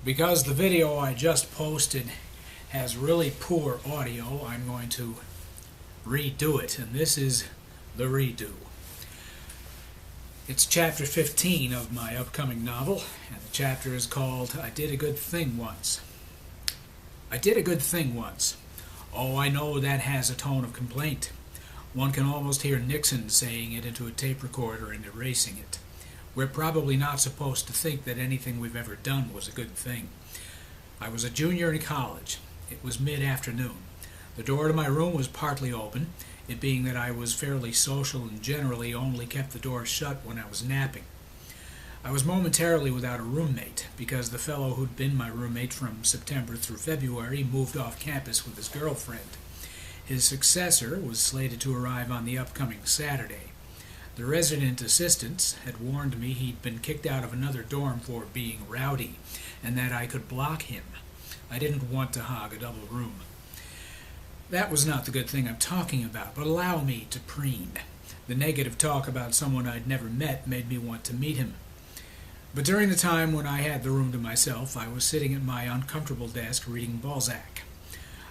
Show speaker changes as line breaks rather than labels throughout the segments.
Because the video I just posted has really poor audio, I'm going to redo it, and this is the redo. It's chapter 15 of my upcoming novel, and the chapter is called I Did a Good Thing Once. I did a good thing once. Oh, I know that has a tone of complaint. One can almost hear Nixon saying it into a tape recorder and erasing it. We're probably not supposed to think that anything we've ever done was a good thing. I was a junior in college. It was mid-afternoon. The door to my room was partly open, it being that I was fairly social and generally only kept the door shut when I was napping. I was momentarily without a roommate, because the fellow who'd been my roommate from September through February moved off campus with his girlfriend. His successor was slated to arrive on the upcoming Saturday. The resident assistants had warned me he'd been kicked out of another dorm for being rowdy, and that I could block him. I didn't want to hog a double room. That was not the good thing I'm talking about, but allow me to preen. The negative talk about someone I'd never met made me want to meet him. But during the time when I had the room to myself, I was sitting at my uncomfortable desk reading Balzac.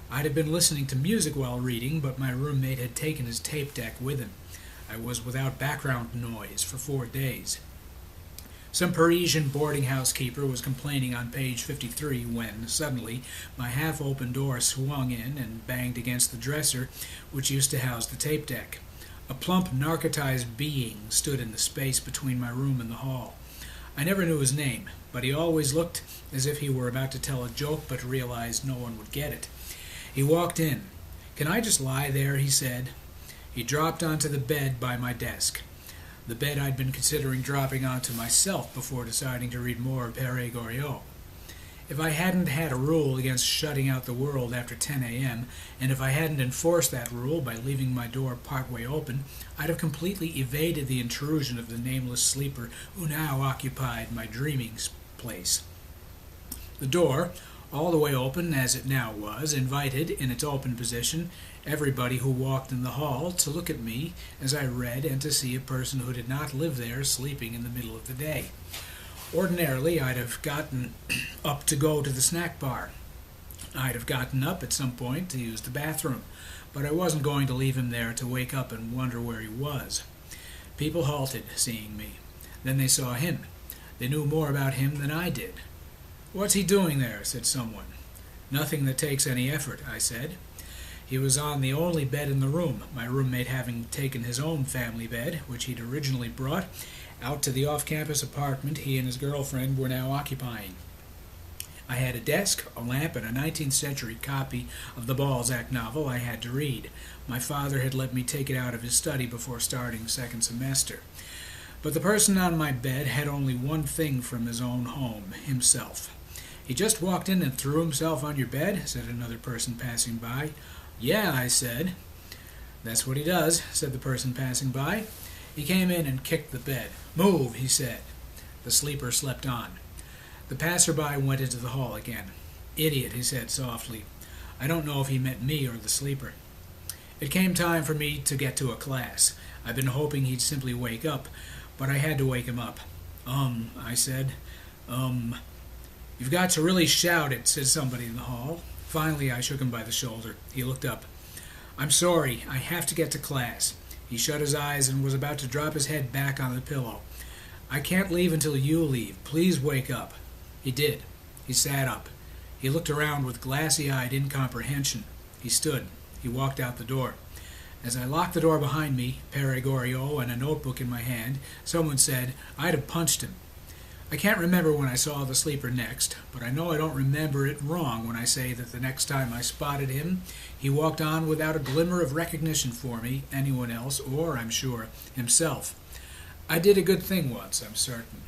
I'd have been listening to music while reading, but my roommate had taken his tape deck with him. I was without background noise for 4 days. Some Parisian boarding house keeper was complaining on page 53 when, suddenly, my half-open door swung in and banged against the dresser which used to house the tape deck. A plump, narcotized being stood in the space between my room and the hall. I never knew his name, but he always looked as if he were about to tell a joke but realized no one would get it. He walked in. "Can I just lie there?" he said. He dropped onto the bed by my desk. The bed I'd been considering dropping onto myself before deciding to read more of Frederick. If I hadn't had a rule against shutting out the world after 10 a.m., and if I hadn't enforced that rule by leaving my door partway open, I'd have completely evaded the intrusion of the nameless sleeper who now occupied my dreaming place. The door, all the way open as it now was, invited, in its open position, everybody who walked in the hall to look at me as I read and to see a person who did not live there sleeping in the middle of the day. Ordinarily, I'd have gotten up to go to the snack bar. I'd have gotten up at some point to use the bathroom, but I wasn't going to leave him there to wake up and wonder where he was. People halted, seeing me. Then they saw him. They knew more about him than I did. "What's he doing there?" said someone. "Nothing that takes any effort," I said. He was on the only bed in the room, my roommate having taken his own family bed, which he'd originally brought, out to the off-campus apartment he and his girlfriend were now occupying. I had a desk, a lamp, and a 19th century copy of the Balzac novel I had to read. My father had let me take it out of his study before starting second semester. But the person on my bed had only one thing from his own home, himself. "He just walked in and threw himself on your bed?" said another person passing by. "Yeah," I said. "That's what he does," said the person passing by. "He came in and kicked the bed." "Move," he said. The sleeper slept on. The passerby went into the hall again. "Idiot," he said softly. I don't know if he meant me or the sleeper. It came time for me to get to a class. I'd been hoping he'd simply wake up, but I had to wake him up. I said. "You've got to really shout it," said somebody in the hall. Finally, I shook him by the shoulder. He looked up. "I'm sorry, I have to get to class." He shut his eyes and was about to drop his head back on the pillow. "I can't leave until you leave. Please wake up." He did. He sat up. He looked around with glassy-eyed incomprehension. He stood. He walked out the door. As I locked the door behind me, Frederick and a notebook in my hand, someone said, "I'd have punched him." I can't remember when I saw the sleeper next, but I know I don't remember it wrong when I say that the next time I spotted him, he walked on without a glimmer of recognition for me, anyone else, or, I'm sure, himself. I did a good thing once, I'm certain.